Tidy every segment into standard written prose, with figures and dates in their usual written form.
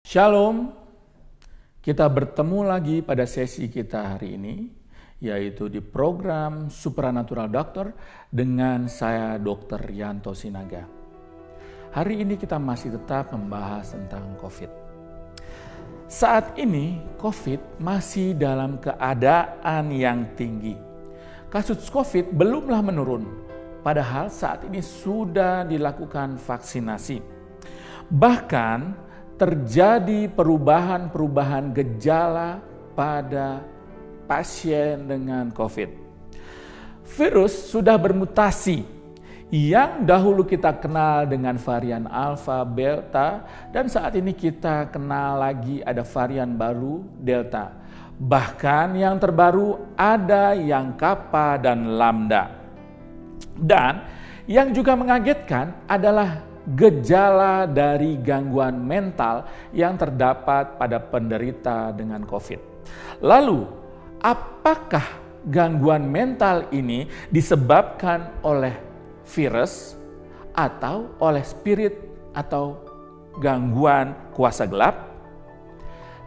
Shalom, kita bertemu lagi pada sesi kita hari ini, yaitu di program Supranatural Doctor dengan saya Dr. Yanto Sinaga. Hari ini kita masih tetap membahas tentang COVID. Saat ini COVID masih dalam keadaan yang tinggi. Kasus COVID belumlah menurun, padahal saat ini sudah dilakukan vaksinasi. Bahkan terjadi perubahan-perubahan gejala pada pasien dengan COVID. Virus sudah bermutasi yang dahulu kita kenal dengan varian Alpha, Beta, dan saat ini kita kenal lagi ada varian baru Delta. Bahkan yang terbaru ada yang Kappa dan Lambda. Dan yang juga mengagetkan adalah gejala dari gangguan mental yang terdapat pada penderita dengan COVID. Lalu, apakah gangguan mental ini disebabkan oleh virus atau oleh spirit atau gangguan kuasa gelap?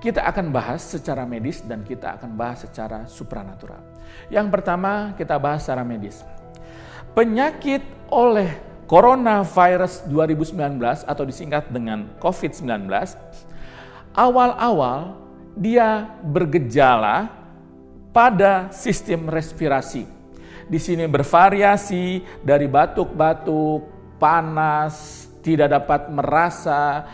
Kita akan bahas secara medis dan kita akan bahas secara supranatural. Yang pertama, kita bahas secara medis. Penyakit oleh Coronavirus 2019 atau disingkat dengan COVID-19, awal-awal dia bergejala pada sistem respirasi. Di sini bervariasi dari batuk-batuk, panas, tidak dapat merasa,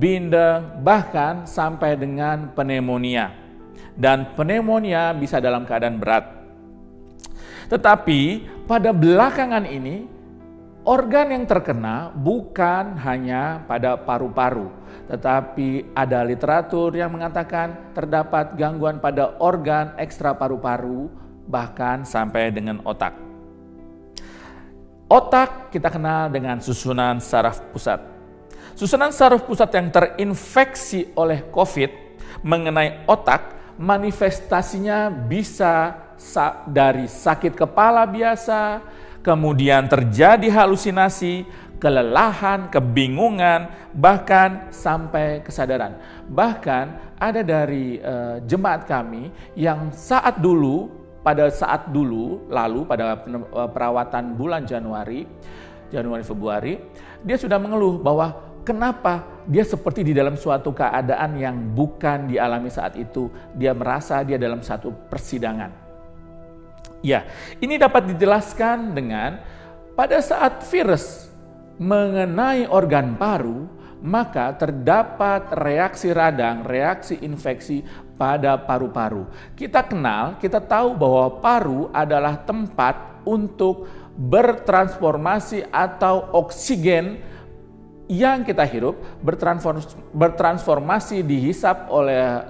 bindeng, bahkan sampai dengan pneumonia. Dan pneumonia bisa dalam keadaan berat. Tetapi pada belakangan ini, organ yang terkena bukan hanya pada paru-paru, tetapi ada literatur yang mengatakan terdapat gangguan pada organ ekstra paru-paru, bahkan sampai dengan otak. Otak kita kenal dengan susunan saraf pusat. Susunan saraf pusat yang terinfeksi oleh COVID mengenai otak, manifestasinya bisa dari sakit kepala biasa, kemudian terjadi halusinasi, kelelahan, kebingungan, bahkan sampai kesadaran. Bahkan ada dari jemaat kami yang pada saat dulu pada perawatan bulan Januari, Februari, dia sudah mengeluh bahwa kenapa dia seperti di dalam suatu keadaan yang bukan dialami saat itu. Dia merasa dia dalam satu persidangan. Ya, ini dapat dijelaskan dengan pada saat virus mengenai organ paru, maka terdapat reaksi radang, reaksi infeksi pada paru-paru. Kita tahu bahwa paru adalah tempat untuk bertransformasi atau oksigen yang kita hirup bertransformasi dihisap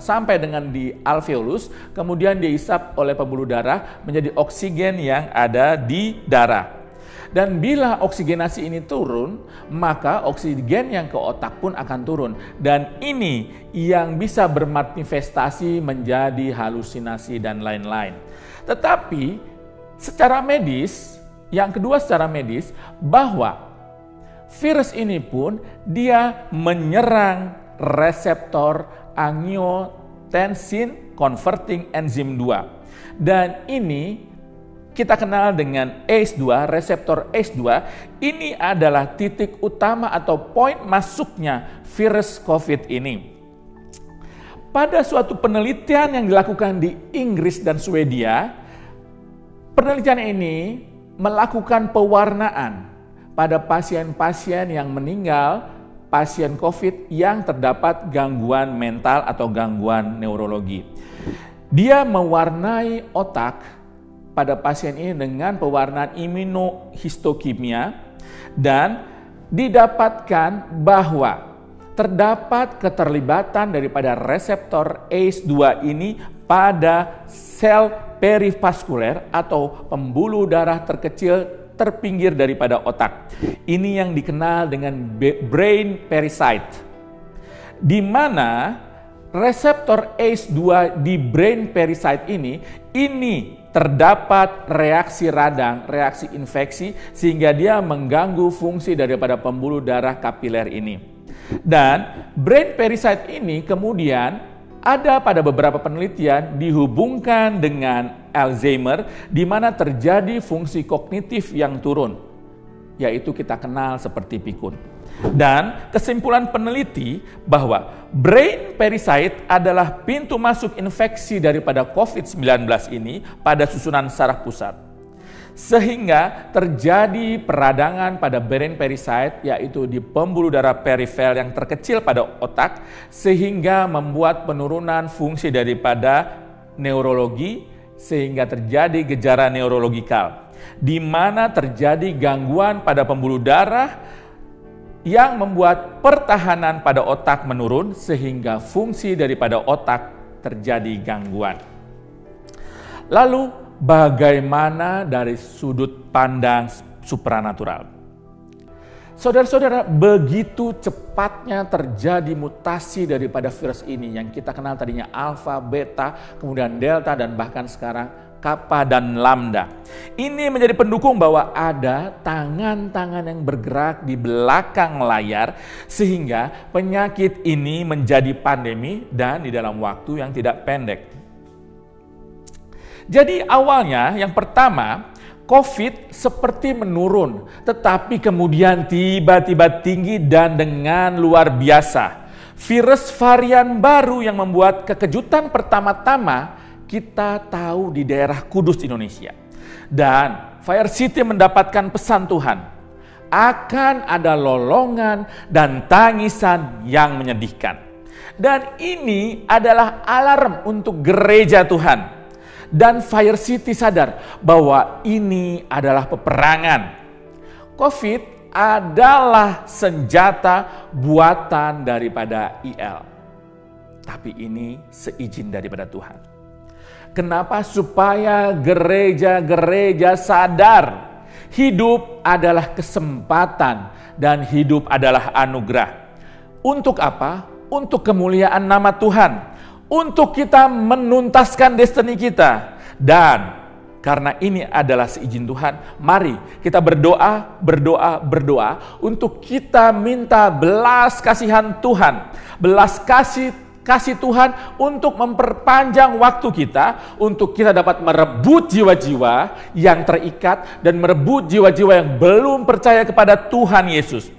sampai dengan di alveolus, kemudian dihisap oleh pembuluh darah menjadi oksigen yang ada di darah. Dan bila oksigenasi ini turun, maka oksigen yang ke otak pun akan turun. Dan ini yang bisa bermanifestasi menjadi halusinasi dan lain-lain. Tetapi secara medis, yang kedua secara medis, bahwa virus ini pun dia menyerang reseptor angiotensin converting enzim 2. Dan ini kita kenal dengan ACE2, reseptor ACE2. Ini adalah titik utama atau poin masuknya virus COVID ini. Pada suatu penelitian yang dilakukan di Inggris dan Swedia, penelitian ini melakukan pewarnaan pada pasien-pasien yang meninggal, pasien COVID yang terdapat gangguan mental atau gangguan neurologi. Dia mewarnai otak pada pasien ini dengan pewarnaan imunohistokimia dan didapatkan bahwa terdapat keterlibatan daripada reseptor ACE2 ini pada sel perivaskuler atau pembuluh darah terkecil terpinggir daripada otak. Ini yang dikenal dengan brain parasite, di mana reseptor ACE2 di brain parasite ini terdapat reaksi radang, reaksi infeksi, sehingga dia mengganggu fungsi daripada pembuluh darah kapiler ini. Dan brain parasite ini kemudian ada pada beberapa penelitian dihubungkan dengan Alzheimer, di mana terjadi fungsi kognitif yang turun, yaitu kita kenal seperti pikun. Dan kesimpulan peneliti bahwa brain parasite adalah pintu masuk infeksi daripada COVID-19 ini pada susunan saraf pusat. Sehingga terjadi peradangan pada brain parasite, yaitu di pembuluh darah perifer yang terkecil pada otak, sehingga membuat penurunan fungsi daripada neurologi, sehingga terjadi gejala neurologikal, di mana terjadi gangguan pada pembuluh darah yang membuat pertahanan pada otak menurun, sehingga fungsi daripada otak terjadi gangguan. Lalu, bagaimana dari sudut pandang supranatural? Saudara-saudara, begitu cepatnya terjadi mutasi daripada virus ini yang kita kenal tadinya alfa, beta, kemudian delta, dan bahkan sekarang kappa dan lambda. Ini menjadi pendukung bahwa ada tangan-tangan yang bergerak di belakang layar sehingga penyakit ini menjadi pandemi dan di dalam waktu yang tidak pendek. Jadi awalnya yang pertama, COVID seperti menurun, tetapi kemudian tiba-tiba tinggi dan dengan luar biasa. Virus varian baru yang membuat kekejutan pertama-tama kita tahu di daerah Kudus, Indonesia. Dan Fire City mendapatkan pesan Tuhan, akan ada lolongan dan tangisan yang menyedihkan. Dan ini adalah alarm untuk gereja Tuhan. Dan Fire City sadar bahwa ini adalah peperangan. COVID adalah senjata buatan daripada IL. Tapi ini seizin daripada Tuhan. Kenapa? Supaya gereja-gereja sadar hidup adalah kesempatan dan hidup adalah anugerah. Untuk apa? Untuk kemuliaan nama Tuhan. Untuk kita menuntaskan destiny kita. Dan karena ini adalah seizin Tuhan, mari kita berdoa untuk kita minta belas kasihan Tuhan. Belas kasih Tuhan untuk memperpanjang waktu kita, untuk kita dapat merebut jiwa-jiwa yang terikat dan merebut jiwa-jiwa yang belum percaya kepada Tuhan Yesus.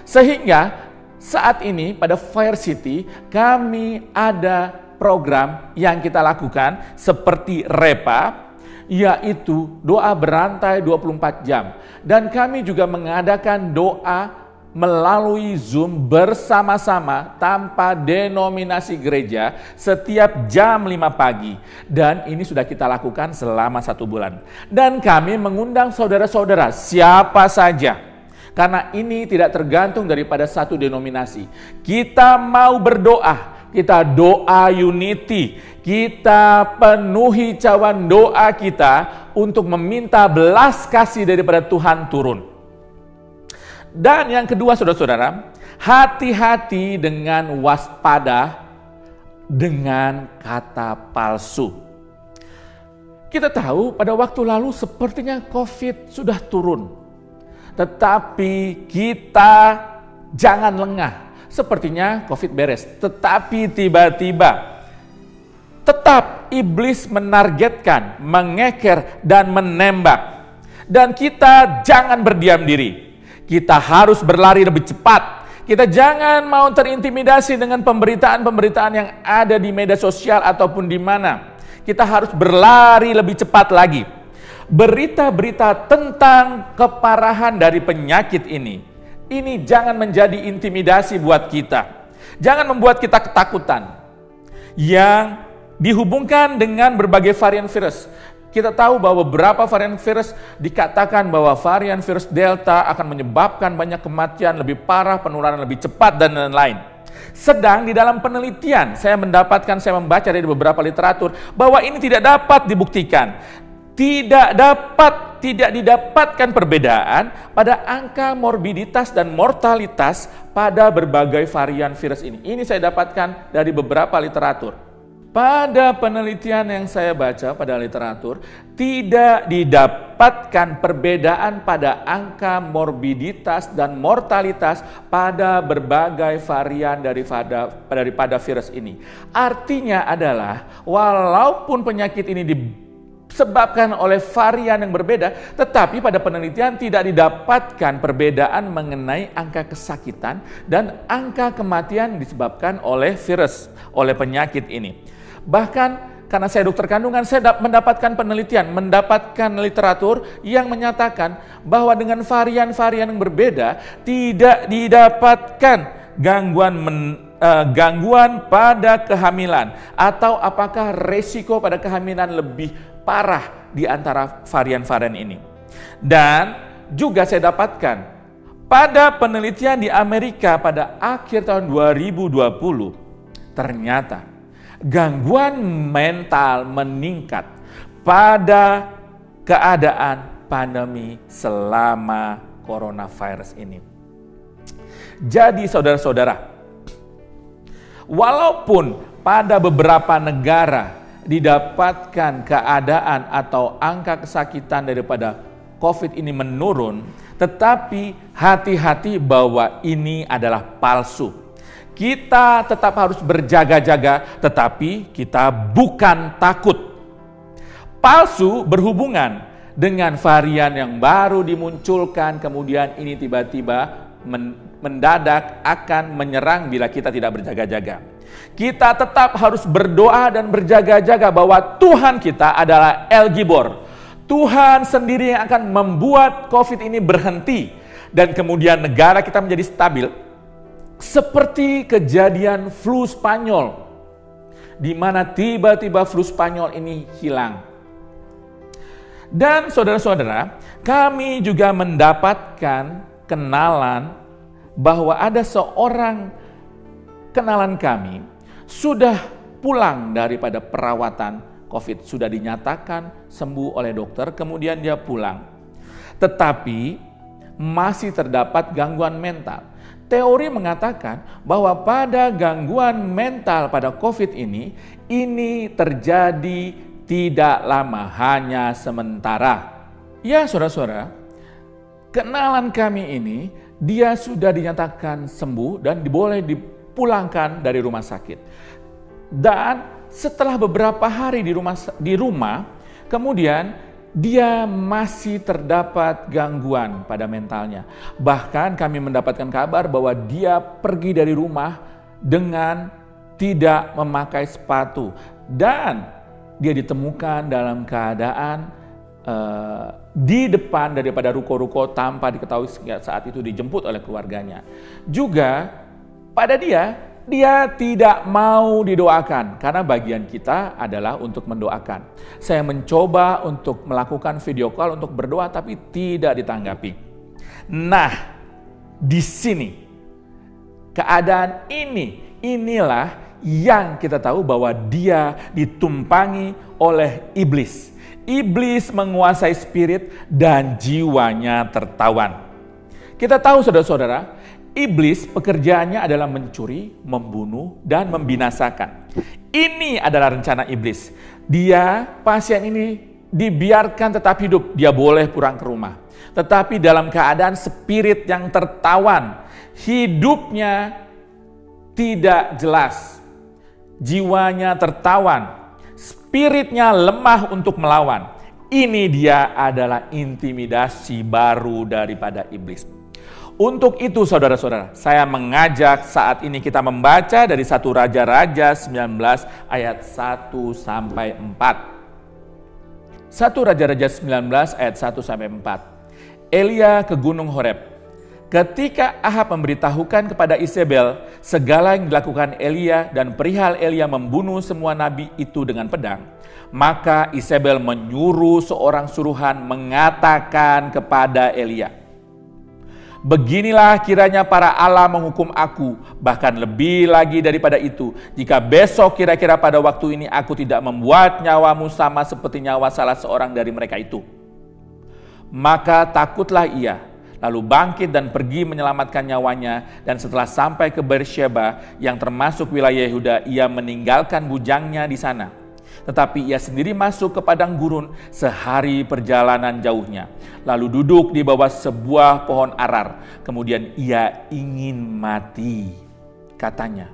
Sehingga saat ini pada Fire City kami ada program yang kita lakukan seperti REPA, yaitu doa berantai 24 jam. Dan kami juga mengadakan doa melalui Zoom bersama-sama tanpa denominasi gereja setiap jam 5 pagi. Dan ini sudah kita lakukan selama 1 bulan. Dan kami mengundang saudara-saudara siapa saja. Karena ini tidak tergantung daripada satu denominasi. Kita mau berdoa, kita doa unity, kita penuhi cawan doa kita untuk meminta belas kasih daripada Tuhan turun. Dan yang kedua saudara-saudara, hati-hati dengan waspada dengan kata palsu. Kita tahu pada waktu lalu sepertinya COVID sudah turun. Tetapi kita jangan lengah. Sepertinya COVID beres. Tetapi tiba-tiba tetap iblis menargetkan, mengeker, dan menembak. Dan kita jangan berdiam diri. Kita harus berlari lebih cepat. Kita jangan mau terintimidasi dengan pemberitaan-pemberitaan yang ada di media sosial ataupun di mana. Kita harus berlari lebih cepat lagi. Berita-berita tentang keparahan dari penyakit ini jangan menjadi intimidasi buat kita. Jangan membuat kita ketakutan. Yang dihubungkan dengan berbagai varian virus. Kita tahu bahwa beberapa varian virus dikatakan bahwa varian virus Delta akan menyebabkan banyak kematian, lebih parah, penularan lebih cepat, dan lain-lain. Sedang di dalam penelitian, saya membaca dari beberapa literatur, bahwa ini tidak dapat dibuktikan. Tidak didapatkan perbedaan pada angka morbiditas dan mortalitas pada berbagai varian virus ini. Ini saya dapatkan dari beberapa literatur. Pada penelitian yang saya baca pada literatur, tidak didapatkan perbedaan pada angka morbiditas dan mortalitas pada berbagai varian daripada virus ini. Artinya adalah, walaupun penyakit ini disebabkan oleh varian yang berbeda, tetapi pada penelitian tidak didapatkan perbedaan mengenai angka kesakitan dan angka kematian disebabkan oleh virus, oleh penyakit ini. Bahkan karena saya dokter kandungan, saya mendapatkan penelitian, mendapatkan literatur yang menyatakan bahwa dengan varian-varian yang berbeda tidak didapatkan gangguan pada kehamilan, atau apakah resiko pada kehamilan lebih parah di antara varian-varian ini. Dan juga saya dapatkan pada penelitian di Amerika pada akhir tahun 2020, ternyata gangguan mental meningkat pada keadaan pandemi selama coronavirus ini. Jadi saudara-saudara, walaupun pada beberapa negara didapatkan keadaan atau angka kesakitan daripada COVID ini menurun, tetapi hati-hati bahwa ini adalah palsu. Kita tetap harus berjaga-jaga, tetapi kita bukan takut. Palsu berhubungan dengan varian yang baru dimunculkan, kemudian ini tiba-tiba mendadak akan menyerang bila kita tidak berjaga-jaga. Kita tetap harus berdoa dan berjaga-jaga bahwa Tuhan kita adalah El Gibor. Tuhan sendiri yang akan membuat COVID ini berhenti dan kemudian negara kita menjadi stabil. Seperti kejadian flu Spanyol, di mana tiba-tiba flu Spanyol ini hilang. Dan saudara-saudara, kami juga mendapatkan kenalan bahwa ada seorang kenalan kami sudah pulang daripada perawatan COVID. Sudah dinyatakan sembuh oleh dokter, kemudian dia pulang. Tetapi masih terdapat gangguan mental. Teori mengatakan bahwa pada gangguan mental pada COVID ini terjadi tidak lama, hanya sementara. Ya saudara-saudara, kenalan kami ini, dia sudah dinyatakan sembuh dan boleh dipulangkan dari rumah sakit. Dan setelah beberapa hari di rumah, kemudian dia masih terdapat gangguan pada mentalnya. Bahkan kami mendapatkan kabar bahwa dia pergi dari rumah dengan tidak memakai sepatu. Dan dia ditemukan dalam keadaan di depan daripada ruko-ruko tanpa diketahui saat itu dijemput oleh keluarganya. Juga pada dia tidak mau didoakan karena bagian kita adalah untuk mendoakan. Saya mencoba untuk melakukan video call untuk berdoa tapi tidak ditanggapi. Nah, di sini keadaan inilah yang kita tahu bahwa dia ditumpangi oleh iblis. Iblis menguasai spirit dan jiwanya tertawan. Kita tahu saudara-saudara, iblis pekerjaannya adalah mencuri, membunuh, dan membinasakan. Ini adalah rencana iblis. Pasien ini dibiarkan tetap hidup, dia boleh pulang ke rumah. Tetapi dalam keadaan spirit yang tertawan, hidupnya tidak jelas, jiwanya tertawan, spiritnya lemah untuk melawan. Ini dia adalah intimidasi baru daripada iblis. Untuk itu saudara-saudara, saya mengajak saat ini kita membaca dari 1 Raja-Raja 19 ayat 1 sampai 4. 1 Raja-Raja 19 ayat 1 sampai 4. Elia ke Gunung Horeb. Ketika Ahab memberitahukan kepada Isabel segala yang dilakukan Elia dan perihal Elia membunuh semua nabi itu dengan pedang, maka Isabel menyuruh seorang suruhan mengatakan kepada Elia, "Beginilah kiranya para Allah menghukum aku, bahkan lebih lagi daripada itu, jika besok kira-kira pada waktu ini aku tidak membuat nyawamu sama seperti nyawa salah seorang dari mereka itu." Maka takutlah ia, lalu bangkit dan pergi menyelamatkan nyawanya, dan setelah sampai ke Beersheba yang termasuk wilayah Yehuda, ia meninggalkan bujangnya di sana. Tetapi ia sendiri masuk ke padang gurun sehari perjalanan jauhnya, lalu duduk di bawah sebuah pohon arar. Kemudian ia ingin mati. Katanya,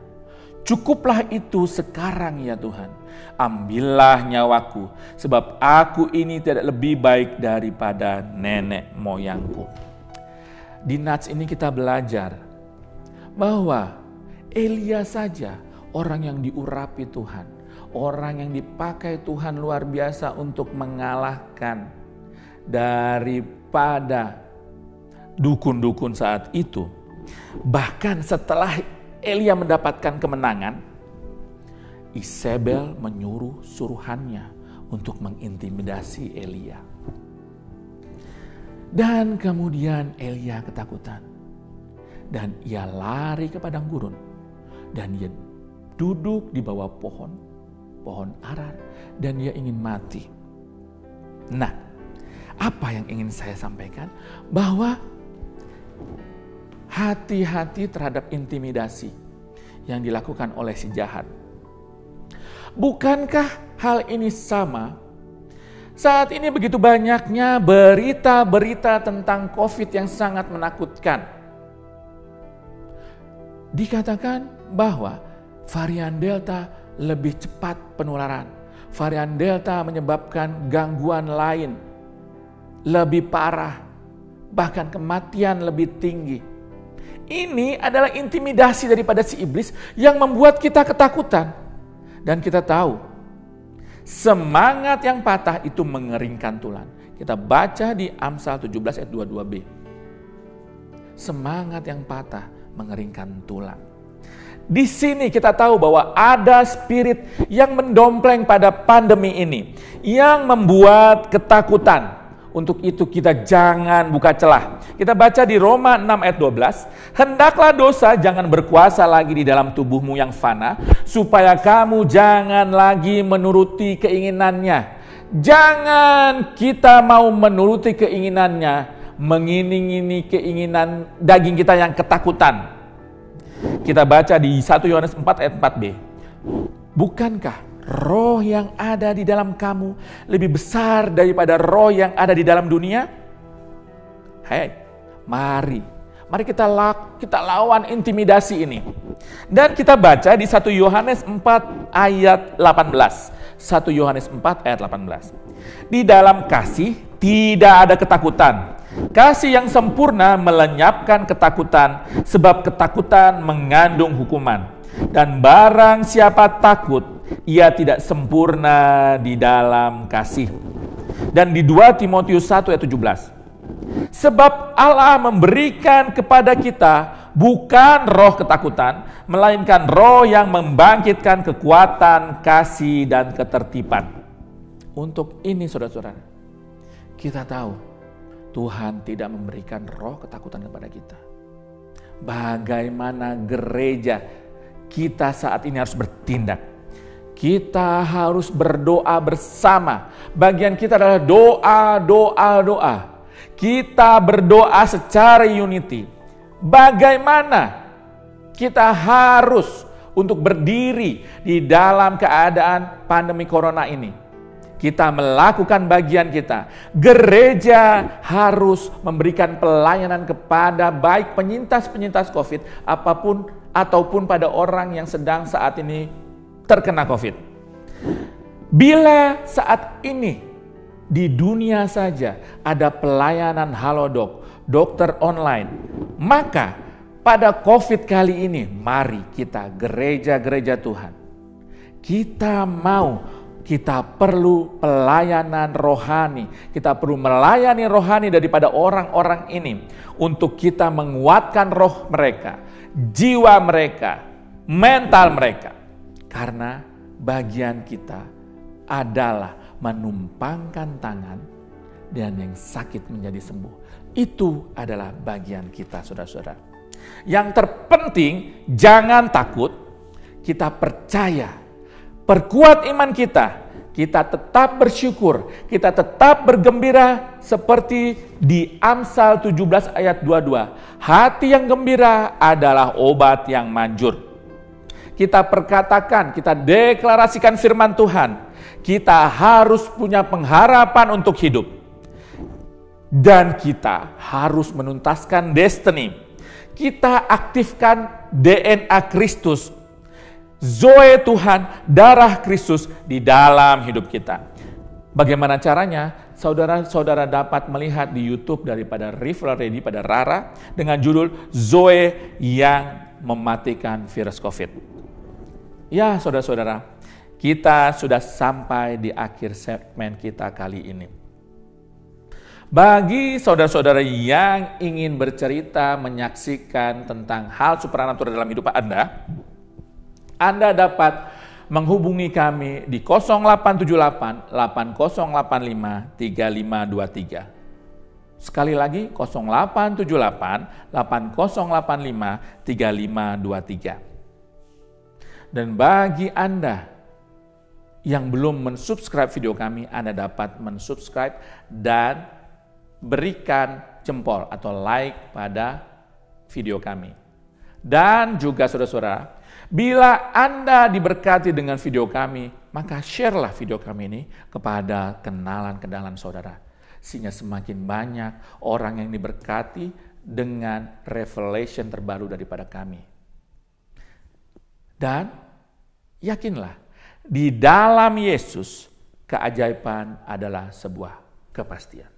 "Cukuplah itu sekarang ya Tuhan, ambillah nyawaku, sebab aku ini tidak lebih baik daripada nenek moyangku." Di nats ini kita belajar bahwa Elia saja orang yang diurapi Tuhan, orang yang dipakai Tuhan luar biasa untuk mengalahkan daripada dukun-dukun saat itu. Bahkan setelah Elia mendapatkan kemenangan, Isabel menyuruh suruhannya untuk mengintimidasi Elia. Dan kemudian Elia ketakutan. Dan ia lari ke padang gurun. Dan ia duduk di bawah pohon arar. Dan ia ingin mati. Nah, apa yang ingin saya sampaikan? Bahwa hati-hati terhadap intimidasi yang dilakukan oleh si jahat. Bukankah hal ini sama? Saat ini begitu banyaknya berita-berita tentang COVID yang sangat menakutkan. Dikatakan bahwa varian Delta lebih cepat penularan. Varian Delta menyebabkan gangguan lain lebih parah, bahkan kematian lebih tinggi. Ini adalah intimidasi daripada si iblis yang membuat kita ketakutan. Dan kita tahu, semangat yang patah itu mengeringkan tulang. Kita baca di Amsal 17 ayat 22b. Semangat yang patah mengeringkan tulang. Di sini kita tahu bahwa ada spirit yang mendompleng pada pandemi ini, yang membuat ketakutan. Untuk itu kita jangan buka celah. Kita baca di Roma 6 ayat 12. "Hendaklah dosa jangan berkuasa lagi di dalam tubuhmu yang fana, supaya kamu jangan lagi menuruti keinginannya." Jangan kita mau menuruti keinginannya, mengini-ngini keinginan daging kita yang ketakutan. Kita baca di 1 Yohanes 4 ayat 4b. "Bukankah roh yang ada di dalam kamu lebih besar daripada roh yang ada di dalam dunia?" Hei, mari kita lawan intimidasi ini. Dan kita baca di 1 Yohanes 4 ayat 18. 1 Yohanes 4 ayat 18. "Di dalam kasih tidak ada ketakutan. Kasih yang sempurna melenyapkan ketakutan, sebab ketakutan mengandung hukuman. Dan barang siapa takut, ia tidak sempurna di dalam kasih." Dan di 2 Timotius 1 ayat 17. "Sebab Allah memberikan kepada kita bukan roh ketakutan, melainkan roh yang membangkitkan kekuatan, kasih, dan ketertiban." Untuk ini saudara-saudara, kita tahu Tuhan tidak memberikan roh ketakutan kepada kita. Bagaimana gereja kita saat ini harus bertindak. Kita harus berdoa bersama. Bagian kita adalah doa. Kita berdoa secara unity. Bagaimana kita harus untuk berdiri di dalam keadaan pandemi corona ini. Kita melakukan bagian kita. Gereja harus memberikan pelayanan kepada baik penyintas-penyintas COVID ataupun pada orang yang sedang saat ini terkena COVID. Bila saat ini di dunia saja ada pelayanan Halodoc, dokter online, maka pada COVID kali ini mari kita gereja-gereja Tuhan. Kita perlu pelayanan rohani. Kita perlu melayani rohani daripada orang-orang ini. Untuk kita menguatkan roh mereka, jiwa mereka, mental mereka. Karena bagian kita adalah menumpangkan tangan dan yang sakit menjadi sembuh. Itu adalah bagian kita, saudara-saudara. Yang terpenting, jangan takut. Kita percaya. Perkuat iman kita. kita tetap bersyukur, kita tetap bergembira seperti di Amsal 17 ayat 22. Hati yang gembira adalah obat yang manjur. Kita perkatakan, kita deklarasikan firman Tuhan. Kita harus punya pengharapan untuk hidup. Dan kita harus menuntaskan destiny. Kita aktifkan DNA Kristus. Zoe Tuhan, darah Kristus di dalam hidup kita. Bagaimana caranya? Saudara-saudara dapat melihat di YouTube daripada Referral Ready pada Rara dengan judul Zoe yang mematikan virus COVID. Ya saudara-saudara, kita sudah sampai di akhir segmen kita kali ini. Bagi saudara-saudara yang ingin bercerita, menyaksikan tentang hal supranatural dalam hidup Anda dapat menghubungi kami di 0878 8085 3523. Sekali lagi 0878 8085 3523. Dan bagi Anda yang belum mensubscribe video kami, Anda dapat mensubscribe dan berikan jempol atau like pada video kami. Dan juga saudara-saudara, bila Anda diberkati dengan video kami, maka share-lah video kami ini kepada kenalan-kenalan saudara. Sehingga semakin banyak orang yang diberkati dengan revelation terbaru daripada kami. Dan yakinlah, di dalam Yesus keajaiban adalah sebuah kepastian.